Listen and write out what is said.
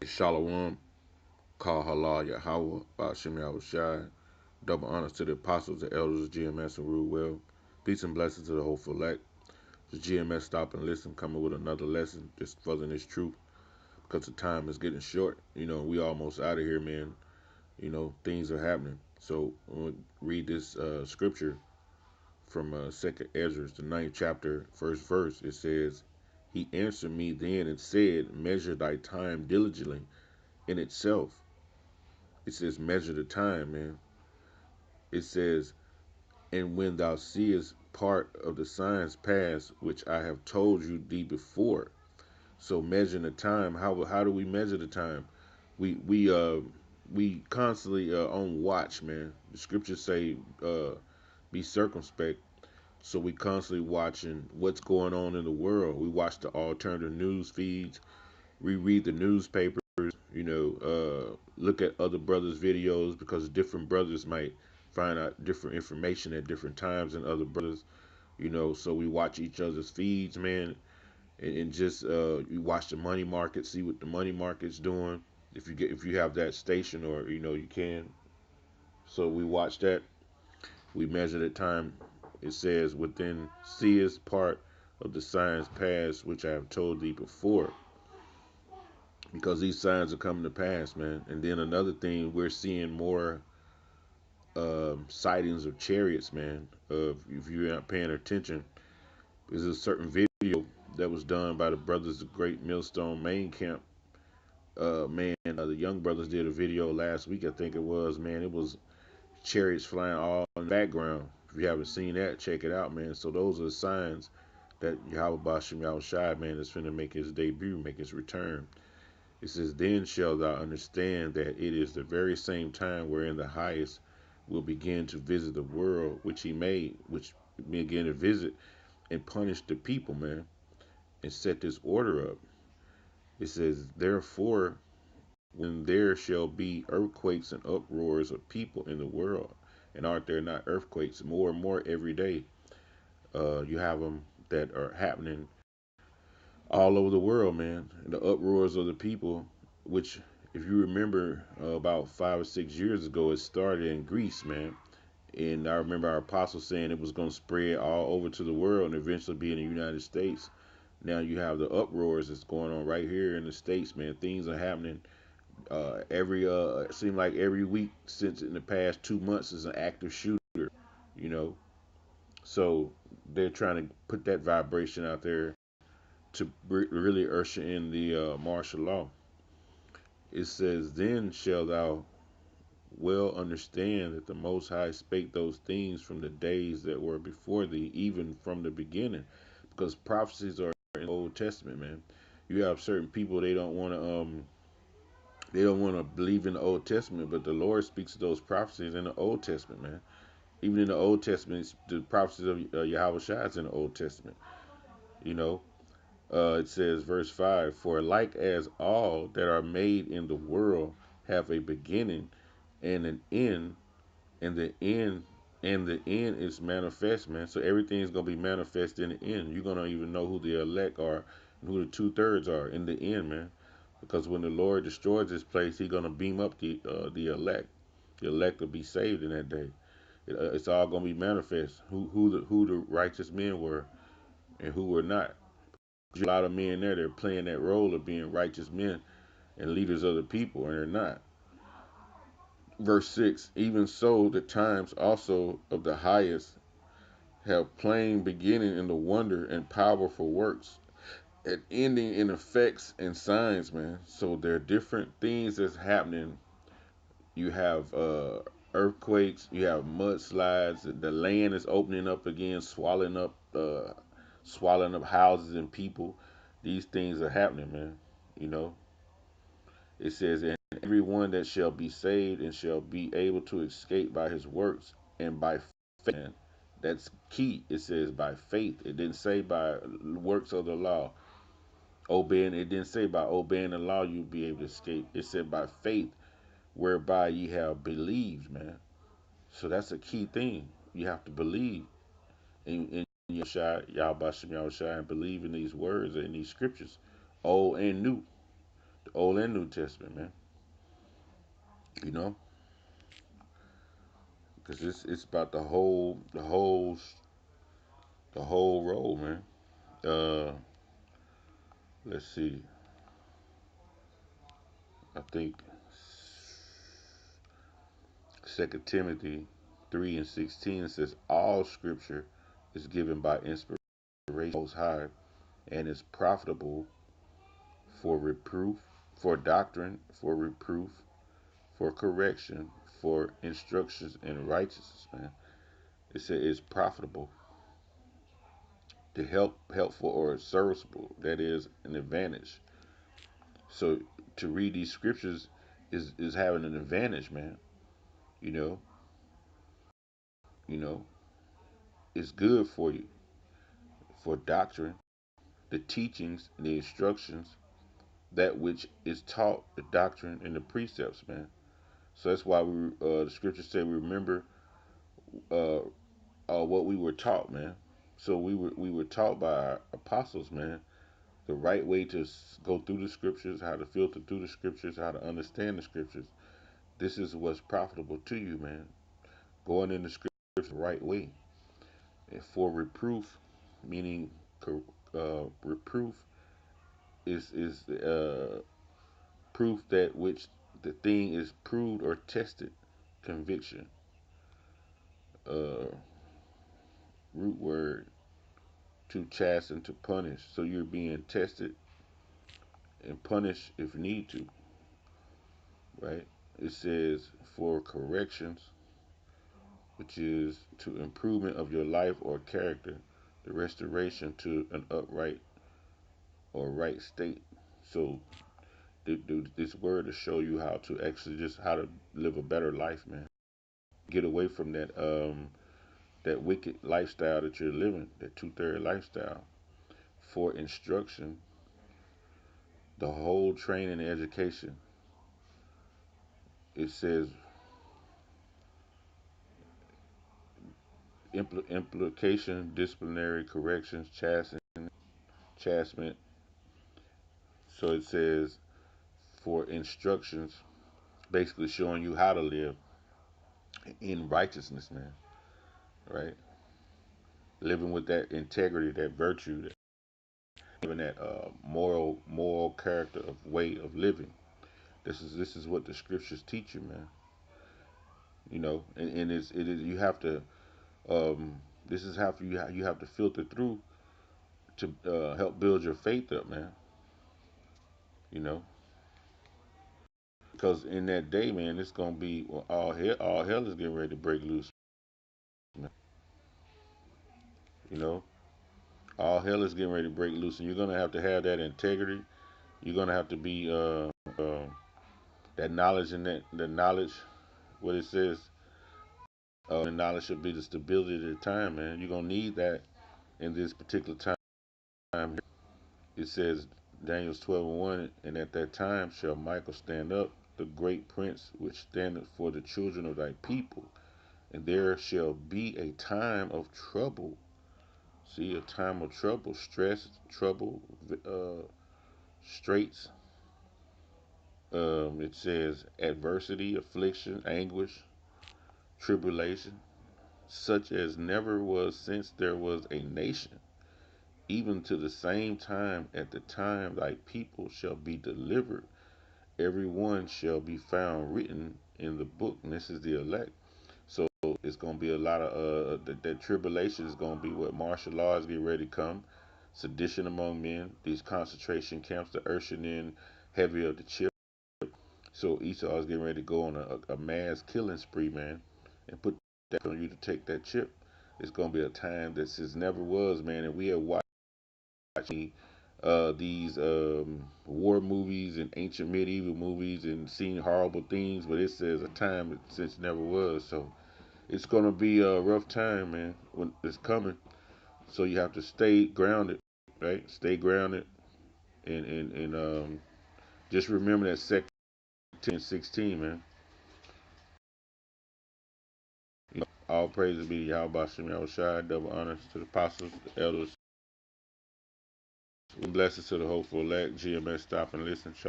Shalom, Kal Halal Yahweh, Ba'ashem Yahushai. Double honors to the apostles, the elders of GMS, and rule well. Peace and blessings to the hopeful elect. The GMS stop and listen, coming with another lesson, just furthering this truth, because the time is getting short. We almost out of here, man. Things are happening. So I'm going to read this scripture from 2nd Ezra, the ninth chapter, first verse. It says, He answered me then and said, Measure thy time diligently in itself. It says, measure the time, man. It says, and when thou seest part of the signs pass, which I have told you thee before. So measuring the time, how do we measure the time? We constantly on watch, man. The scriptures say be circumspect. So we constantly watching what's going on in the world. We watch the alternative news feeds. We read the newspapers. Look at other brothers' videos because different brothers might find out different information at different times than other brothers. So we watch each other's feeds, man, and just you watch the money market, see what the money market's doing. If you have that station, or you can. So we watch that. We measure the time. It says within seest part of the signs past, which I have told thee before, because these signs are coming to pass, man. And then another thing, we're seeing more sightings of chariots, man. If you're not paying attention, there's a certain video that was done by the brothers of Great Millstone Main Camp. The young brothers did a video last week, I think it was, man. It was chariots flying all in the background. If you haven't seen that, check it out, man. So those are the signs that Yahweh Bashim Yahushai, man, is finna make his debut, make his return. It says, Then shalt thou understand that it is the very same time wherein the highest will begin to visit the world which he made, which begin to visit and punish the people, man, and set this order up. It says, Therefore, when there shall be earthquakes and uproars of people in the world, and aren't there not earthquakes more and more every day? You have them that are happening all over the world, man. The uproars of the people, which, if you remember, about 5 or 6 years ago, it started in Greece, man. And I remember our apostle saying it was going to spread all over to the world and eventually be in the United States. Now you have the uproars that's going on right here in the States, man. Things are happening it seemed like every week since in the past 2 months is an active shooter, you know. So they're trying to put that vibration out there to really usher in the martial law. It says, Then shall thou well understand that the Most High spake those things from the days that were before thee, even from the beginning. Because prophecies are in the Old Testament, man. You have certain people, they don't want to believe in the Old Testament, but the Lord speaks of those prophecies in the Old Testament, man. Even in the Old Testament, the prophecies of Yahweh Shai is in the Old Testament. You know, it says, verse 5, For like as all that are made in the world have a beginning and an end, and the end is manifest, man. So everything's gonna be manifest in the end. You're gonna even know who the elect are and who the 2/3 are in the end, man. Because when the Lord destroys this place, He's gonna beam up the elect. The elect will be saved in that day. It's all gonna be manifest. Who the righteous men were and who were not. There's a lot of men there. They're playing that role of being righteous men and leaders of the people, and they're not. Verse 6, Even so the times also of the highest have plain beginning in the wonder and powerful works, and ending in effects and signs, man. So there are different things that's happening. You have earthquakes, you have mudslides, the land is opening up again, swallowing up houses and people. These things are happening, man. You know, it says, and everyone that shall be saved and shall be able to escape by his works and by faith. Man. That's key. It says by faith. It didn't say by works of the law. Obeying, it didn't say by obeying the law you'll be able to escape. It said by faith, whereby ye have believed, man. So that's a key thing. You have to believe in Yahweh Shem Yahushua, and believe in these words and these scriptures, old and new. the Old and New Testament, man. You know, because it's about the whole role, man. Uh, let's see. I think Second Timothy 3:16 says all Scripture is given by inspiration Most High and is profitable for reproof, for doctrine, for reproof, for correction, for instructions in righteousness. Man, it says it's profitable, to helpful, or serviceable. That is an advantage. So to read these scriptures is having an advantage, man. You know, you know, it's good for you, for doctrine, the teachings, the instructions, that which is taught, the doctrine and the precepts, man. So that's why the scriptures say we remember uh, what we were taught, man. So we were taught by our apostles, man, the right way to go through the scriptures, how to filter through the scriptures, how to understand the scriptures. This is what's profitable to you, man. Going in the scriptures the right way. And for reproof, meaning reproof is proof that which the thing is proved or tested. Conviction, uh, root word, to chasten, to punish. So you're being tested and punished if need to, right? It says for corrections, which is to improvement of your life or character, the restoration to an upright or right state. So this word to show you how to actually just how to live a better life, man. Get away from that wicked lifestyle that you're living, that two-third lifestyle. For instruction, the whole training and education. It says implication, disciplinary corrections, chastisement. So it says for instructions, basically showing you how to live in righteousness, man. Right? Living with that integrity, that virtue, having that moral character of way of living. This is what the scriptures teach you, man. You know, and it is you have to this is how you have to filter through to help build your faith up, man. You know, because in that day, man, it's gonna be well, all hell is getting ready to break loose, man. You know, all hell is getting ready to break loose, and you're gonna have to have that integrity. You're gonna have to be that knowledge and that the knowledge, what it says, the knowledge should be the stability of the time, man. You're gonna need that in this particular time. It says Daniel's 12:1, and at that time shall Michael stand up, the great prince which standeth for the children of thy people, and there shall be a time of trouble. See, a time of trouble, stress, trouble, uh, straits. It says adversity, affliction, anguish, tribulation, such as never was since there was a nation, even to the same time at the time thy people shall be delivered. Every one shall be found written in the book. And this is the elect. So it's gonna be a lot of that tribulation is gonna be what martial laws get ready to come, sedition among men, these concentration camps, the ushering in heavy of the chip. So Esau is getting ready to go on a mass killing spree, man, and put that on you to take that chip. It's gonna be a time that since never was, man, and we have watching these war movies and ancient medieval movies and seen horrible things, but it says a time since never was. So it's gonna be a rough time, man, when it's coming. So you have to stay grounded, right? Stay grounded, and just remember that Second 10:16, man. You know, all praises be to Yahweh Shem Yahushai, double honors to the apostles, the elders, and blessings to the hopeful elect. GMS, stop and listen.